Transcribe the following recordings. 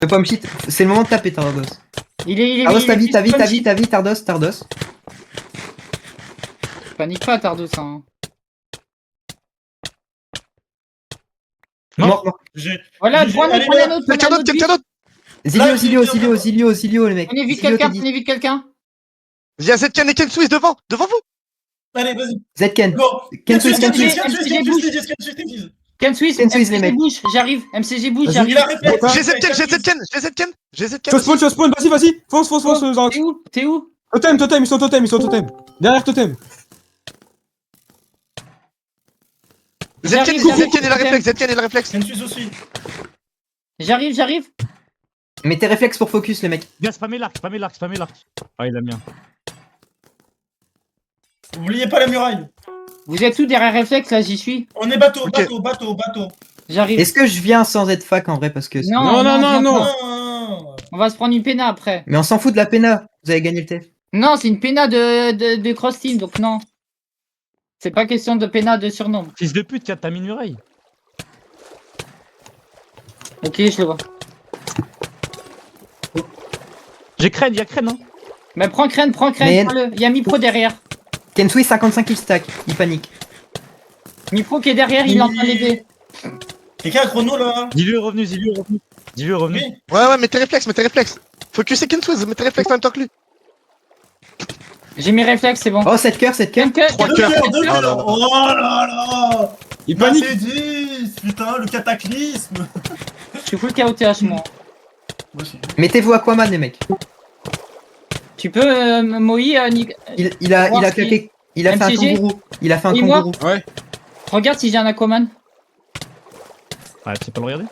Le pomme shit, c'est le moment de taper Tardos. Il est. Tardos, ta vie, Tardos. Panique pas, Tardos. Hein. Mort. Mort. Voilà, Allez, prends un autre. Quelqu'un d'autre. Zilio. On évite quelqu'un. Il y a Zetken et Ken Swiss devant vous. Allez, vas-y. Zetken. Go. Ken Swiss. Ken Swiss, les mecs. bouge, j'arrive. MCG bouge, Il j'arrive. a réflexe. J'ai Zetken. Spawn, vas-y. Fonce, Zarox. T'es où? Totem, ils sont totem. Derrière totem. Zetken il a réflexe. Ken Suisse aussi. J'arrive. Mettez réflexe pour focus, les mecs. Gars, spammez l'arc. Ah, il a bien. Oubliez pas la muraille. Vous êtes où derrière réflexe, là, j'y suis. On est bateau. J'arrive. Est-ce que je viens sans être fac en vrai parce que... Non. Non. On va se prendre une péna après. Mais on s'en fout de la pena, vous avez gagné le TF. Non, c'est une péna de cross team, donc non. C'est pas question de péna de surnom. Fils de pute, t'as mis une muraille. Ok, je le vois. J'ai crène, y'a crène, hein. Mais prends crène, Mais- prends-le. Il y a Mipro derrière. Ken Swiss 55 il stack, il panique. Mipro qui est derrière, il est en train d'aider. Quelqu'un a chrono là? Dis-lui est revenu. Oui. Ouais, mettez réflexe. Focusez Ken Swiss, mettez réflexe en même temps que lui. J'ai mes réflexes, c'est bon. Oh, 7 cœurs. Trois Deux cœurs. cœurs. Oh là là. Il panique. C'est 10. Putain, le cataclysme. Je suis full KOTH, moi. Moi aussi. Mettez-vous Aquaman, les mecs. Tu peux, Moï, Il a Voir claqué... Il a fait un MCG. kangourou. Il a fait un Et moi kangourou. Ouais. regarde si j'ai un Aquaman. Ouais, tu sais pas le regarder.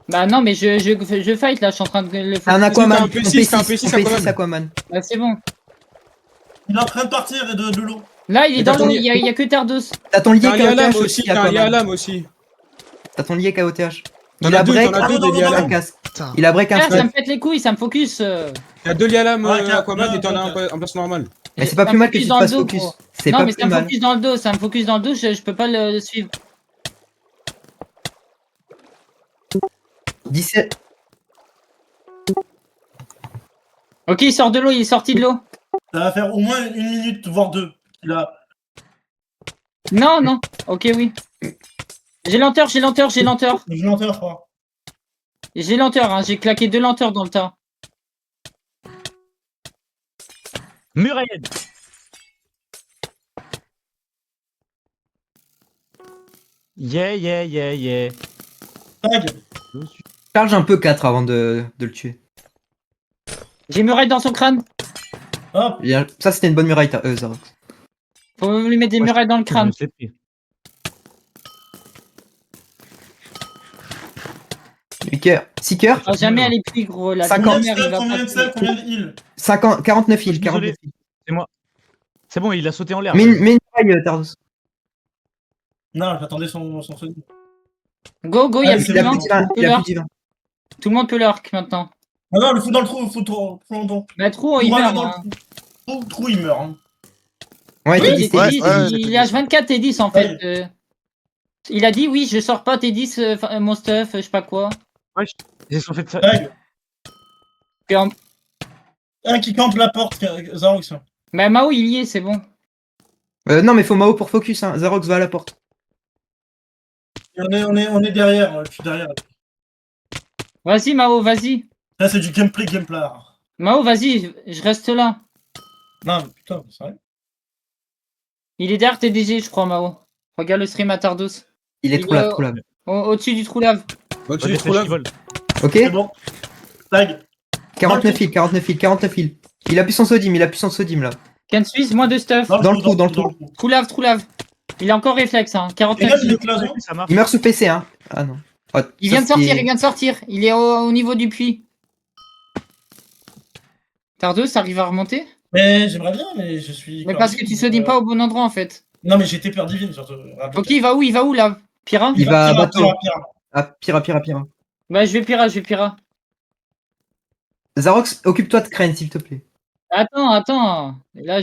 Bah non, mais je fight là, je suis en train de le C'est un Aquaman. un P6, c'est un On P6 P6 Aquaman. Bah c'est bon. Il est en train de partir et de l'eau. Là, il est Et dans t'as l'eau, ton- il y a que Tardos. T'as ton lié T'as un lien à lame KOTH aussi, aussi, t'as un lien à Aquaman. lame aussi. T'as ton lié KOTH. T'en Il as a deux, break t'en as deux, Ah, des liens à non, lame. un casque. Il a break un Ah, ça stun. me pète les couilles, ça me focus. T'as deux liens à lame Ouais, Aquaman et t'en as non, un en place normale. Mais c'est pas Ça plus me mal que focus tu te dans le fasses dos, focus. gros. C'est Non, pas mais plus ça me mal. focus dans le dos, ça me focus dans le dos, je peux pas le suivre. 17. Ok, il sort de l'eau, il est sorti de l'eau. Ça va faire au moins 1 minute, voire 2. Là. Non. Ok, oui. J'ai lenteur. Je l'entends, je crois. J'ai lenteur, hein. J'ai claqué 2 lenteurs dans le tas. Muraille. Yeah. Tag. Charge un peu 4 avant de le tuer. J'ai muraille dans son crâne. Hop. Ça, c'était une bonne muraille, Zarox. Faut lui mettre des murailles dans le crâne. Je l'ai pris. 8 cœurs. 6 cœurs. Ah, jamais elle est plus gros là. 50. Combien de Lumière, il sel, va combien pas de sel, tuer. combien de heal? 50, 49 heal, Je suis 49 désolé. heal. C'est moi. C'est bon, il a sauté en l'air. Mets une muraille, Tardos. Non, j'attendais son sonic. Go, il y a Ah, plus c'est de Il a bon. vent. plus de divin. Il a plus de divin. Tout le monde peut l'arc maintenant. Non, le fout dans le trou, fout trop longtemps. Bah trou, il meurt. Hein. Trou, il meurt. Hein. Ouais, Oui, t'es 10, T10, ouais, il est H24 T10 en fait. Il a dit oui, je sors pas T10, mon stuff, je sais pas quoi. Ils sont fait de ça. Tag. Puis en- Un qui campe la porte, Zarox. Bah Mao il y est, c'est bon. Non, mais faut Mao pour focus. Hein. Zarox va à la porte. On est derrière, je suis derrière. Vas-y Mao, vas-y. Là, c'est du gameplay. Mao, vas-y, je reste là. Non, mais putain, c'est vrai. Il est derrière TDG, je crois, Mao. Regarde le stream à Tardos. Il est Il trop est lave, au- trop lave. Au-dessus du trou lave. Au-dessus Des du trou flèches là. qui volent. Ok. C'est bon. Tag. 49 heal, 49 heal. Il a plus son sodim, là. Can Suisse, moins de stuff. Dans le trou. Trou lave. Il a encore réflexe, hein. Et 49 là, il heal. est cloison. Ça marche. Il meurt sous PC, hein. Ah non. Oh, Il ça, vient de sortir, il est au niveau du puits. Tardos, arrive à remonter? Mais j'aimerais bien, mais je suis. Mais parce que tu sodimes pas au bon endroit en fait. Non, mais j'étais peur divine, surtout. Ok, il va où là? Pira? Il va à Pira, bateau. Pira. Ah, pire. Bah je vais Pira. Zarox, occupe-toi de Crane, s'il te plaît. Attends. Là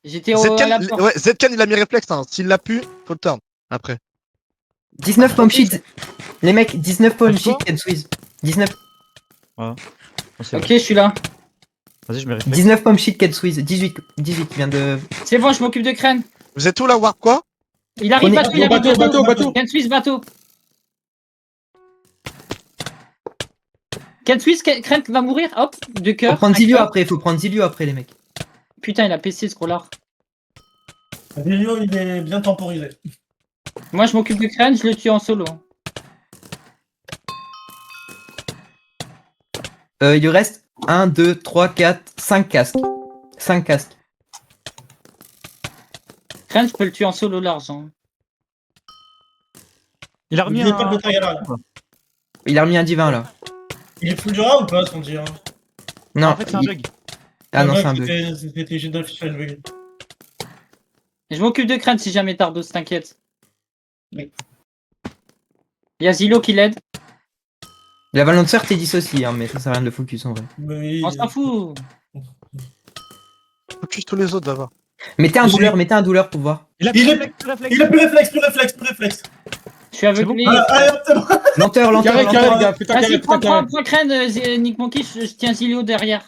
j'étais à la porte. Ouais, Zetken il a mis réflexe. Hein. S'il l'a pu, faut le turn. Après. 19 pomme shit. Les mecs, 19 pomme shit, Quoi Ken Swiss. 19. Voilà. Oh, c'est Ok, bon. je suis là. Vas-y, je mets réflexe. 19 pommes shit, Ken Swiss. 18 il vient de. C'est bon, je m'occupe de Crane. Vous êtes où là, Warp quoi? Il arrive, Prenez- bateau, il arrive, Bateau. Ken Swiss, bateau. Ken Swiss, Crane va mourir. Hop, deux Faut cœurs. prendre un Zilio cœur. après, faut prendre Zilio après, les mecs. Putain, il a PC ce gros-là. Zilio, il est bien temporisé. Moi, je m'occupe de Crane, je le tue en solo. Il lui reste 1, 2, 3, 4, 5 casques. 5 casques. Crane, je peux le tuer en solo large. Hein. Il a remis N'oubliez pas de un. le Tagala. Il a remis un divin là. Il est full du rat ou pas, son dire? Non, En fait, c'est un il- bug. Ah non, c'est un bug. C'était juste d'affichage bug. Et je m'occupe de Crane si jamais Tardos, t'inquiète. Oui. Il y a Zilo qui l'aide. La Valencer t'es 10 aussi, hein, mais ça sert à rien de focus en vrai. Oui. On s'en fout. Focus tous les autres d'abord. Mettez un J'ai- douleur pour voir. Il a Il est- réflexe, réflexe. Il a plus réflexe, plus réflexe, plus réflexe. Je suis avec C'est bon lui. Ah, allez, hop, c'est bon. Lenteur. Carré, les gars. Putain, Vas-y, carré, putain, carré. prends Crane, Nick Monkey, je tiens Zilio derrière.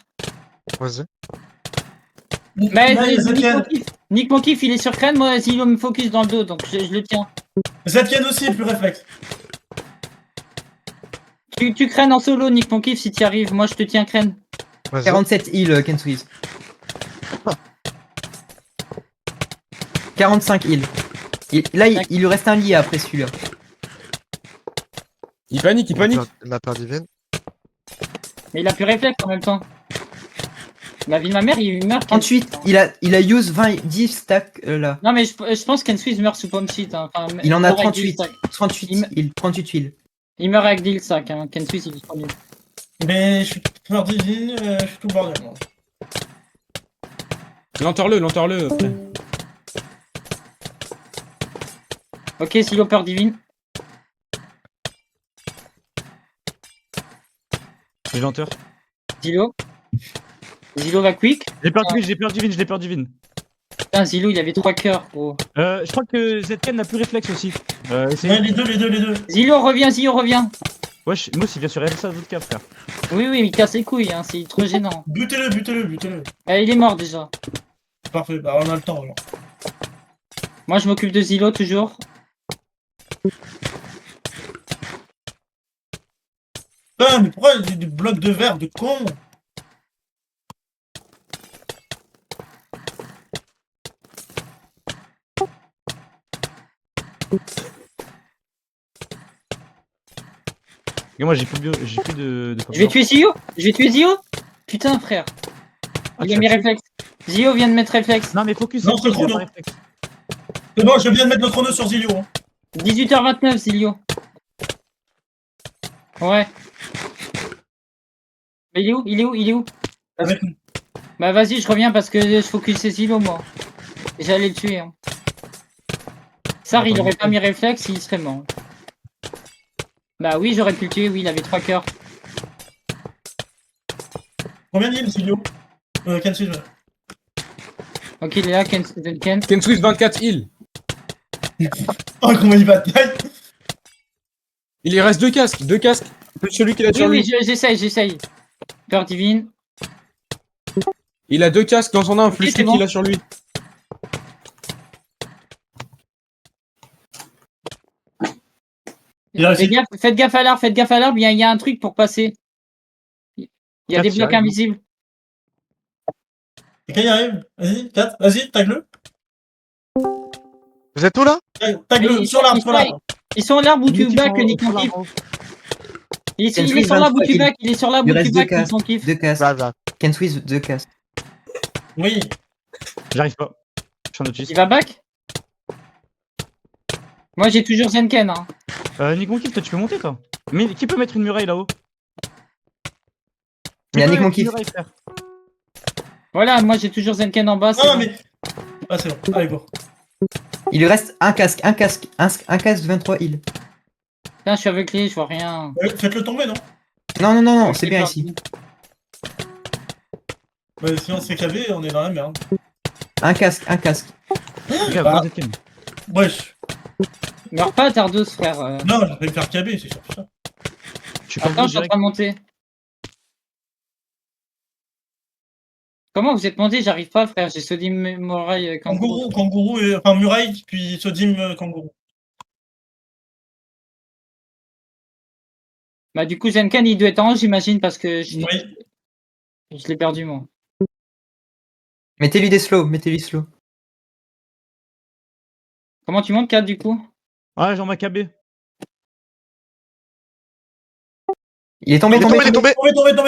Vas-y. Mais Nice, Zetien. Nick Monkey, il est sur Crane, moi Zilio me focus dans le dos, donc je le tiens. Zetien aussi, plus réflexe. Tu Crane en solo, Nick Monkey, si tu arrives, moi je te tiens Crane. Vas-y. 47 heal, Ken Swiss. 45 heal. Là, il lui reste un lit après celui-là. Il panique. La peur divine. Mais il a plus réflexe en même temps. La vie de ma mère, il meurt. 38, il a use 10 stacks là. Non, mais je pense qu'En Swiss meurt sous pomme shit. Hein. Enfin, Il en a meurt avec 38. deal stack. 38 heal, 38 heal. Il meurt avec deal stack. Hein. Ken Swiss, il est trop nul. Mais je suis peur divine, je suis tout bordel. moi. Lenteur-le. Ok, Zilio peur divine. J'ai lenteur. Zilio. Zilio va quick. J'ai peur divine. Putain, Zilio, il avait 3 cœurs, gros. Je crois que Zetken n'a plus réflexe aussi. Ouais, Essayez. les deux. Zilio revient. Wesh, Mousse il vient sur RSA Vodka, frère. Oui, il casse les couilles, hein. C'est trop gênant. Butez-le. Il est mort déjà. Parfait, bah on a le temps alors. Moi, je m'occupe de Zilio toujours. Putain, mais pourquoi il y a des blocs de verre de con? Et moi j'ai plus de. Je vais tuer Zio. Putain, frère. Ah, Il tu a as mis tué. réflexe. Zio vient de mettre réflexe. Non mais focus, Non, c'est c'est bon, il a chrono. pas réflexe. C'est bon, je viens de mettre le chrono sur Zilio. Hein. 18h29, Zilio. Ouais. Mais il est où Avec nous. Bah vas-y, je reviens parce que je focus Zilio, moi. J'allais le tuer. Hein. Sar, il aurait pas mis réflexe, il serait mort. Bah oui, j'aurais pu le tuer, oui, il avait 3 cœurs. Combien d'îles, Zilio? Ken Swiss, ouais. Ok, il est là, Ken. Ken Swiss 24 heal. Oh, comment il bataille! Il lui reste 2 casques. Plus celui qu'il a sur Oui, lui. j'essaye. Peur divine. Il a 2 casques dans son arme, plus c'est celui bon. qu'il a sur lui. Il a réussi. Faites gaffe à l'arbre, il y a un truc pour passer. Il y a des Quatre, blocs ça arrive. invisibles. Et quand il arrive, vas-y, 4, vas-y, tag-le. Vous êtes où là? Tag-le, Ils sur sont- l'arbre, ils sur sont- l'arbre. Ils sont à l'arbre où tu Nick, back, ils Nick sont- Monkey. Il est Ken sur Swiss, l'arbre où 23, tu back, il est sur l'arbre Il où tu reste 2 back, Nick casques. Monkey. 2 casques. Là. Ken Swiss, 2 casques. Oui. J'arrive pas. Je suis en autiste. Il va back. Moi j'ai toujours Zenken. Hein. Nick Monkey, toi tu peux monter toi. Mais qui peut mettre une muraille là-haut? Il y a Qui peut Nick mettre Monkey. une muraille, frère Voilà, moi j'ai toujours Zenken en bas. c'est Non, bon. mais. Ah, c'est bon, allez, go. Il lui reste un casque de 23 heal. Putain, je suis avec lui, je vois rien. Faites-le tomber, non? Non, c'est C'est bien parti. ici. Ouais, sinon, c'est KB, on est dans la merde. Un casque. Regarde, Bah. prends Zetken. Wesh. Meurs pas, Tardos, frère. Non, je vais me faire KB, c'est sûr. Je suis comme Attends, vous je suis en direct. train de monter. Comment vous êtes monté? J'arrive pas, frère. J'ai Sodim Moraï Kangourou. Kangourou, enfin Muraille, puis Sodim Kangourou. Bah, du coup, Zenken, il doit être en haut, j'imagine, parce que Oui. je l'ai perdu, moi. Mettez-lui des slow, mettez-lui slow. Comment tu montes, 4 du coup? Ouais, Jean Macabé. Il est tombé, Il est tombé, il est tombé.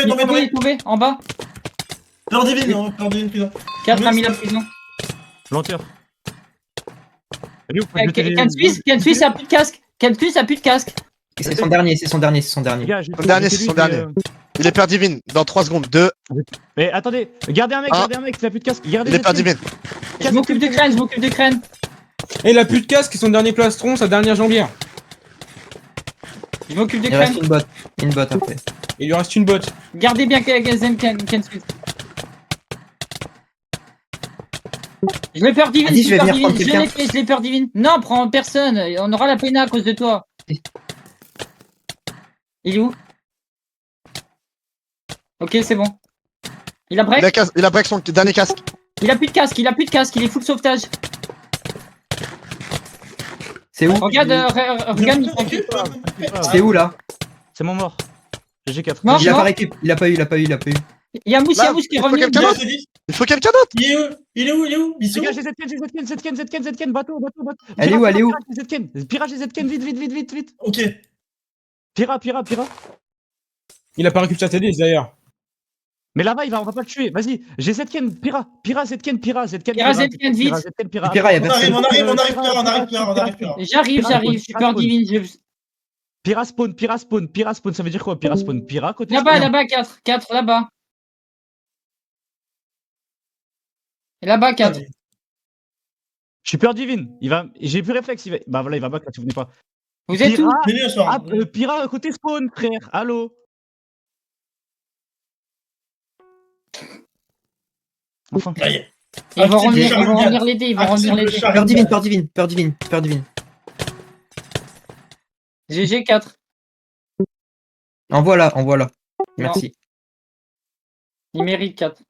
Il est tombé, en bas. Peur divine, hein, peur divine, prison. 4 a mis la prison. Lenteur. Allez, vous pouvez jeter les- Ken Suisse a plus de casque. Ken Suisse a plus de casque. C'est son dernier, c'est son dernier, c'est son Les dernier. gars, Son dernier, c'est son dernier. Il est peur divine. Dans 3 secondes. 2. Mais attendez, gardez un mec, Ah. il a plus de casque. Gardez Il est peur divine. Je m'occupe de crâne, Et il a plus de casque et son dernier plastron, sa dernière jambière. Je m'occupe de Il reste crâne. une botte après. Il lui reste une botte. Gardez bien Zen Ken Suisse. Je l'ai peur divine, Vas-y, je vais venir prendre quelqu'un. je l'ai peur divine. Non, prends personne, on aura la peine à cause de toi. Il est où? Ok, c'est bon. Il a break, Il a break son dernier casque. il a plus de casque, il est full sauvetage. C'est où? Regarde, regarde, il tranquille. C'est où là? C'est mon mort. GG4. Mort, Il a mort. pas récup, il a pas eu. Il y a Mousse Là, qui est il faut revenu. quelqu'un d'autre. Il faut quelqu'un d'autre. Il est où Les Bissou? gars, j'ai Zetken, bateau. Elle est où, elle est où? Pira, j'ai Zetken, vite. Ok. Pira. Il a pas récupéré sa TD d'ailleurs. Mais là-bas, on va pas le tuer. Vas-y, j'ai Zetken, Pira, Zetken, Zetken, vite. Pira, y'a On personne. arrive, on arrive. J'arrive, je suis peur divine. Pira spawn, ça veut dire quoi? Pira spawn, Pira côté Là-bas, spawn. 4 là-bas. Et là-bas, 4. Je suis peur divine. J'ai plus réflexe. Bah voilà, il va back là, si vous venez pas. Vous êtes où? Venez le soir. Pira côté spawn, frère. Allô. Enfin. Là, y est. Ils vont Active revenir l'aider, Active le char. Peur divine. GG 4. Envoie là. Merci. Il mérite 4.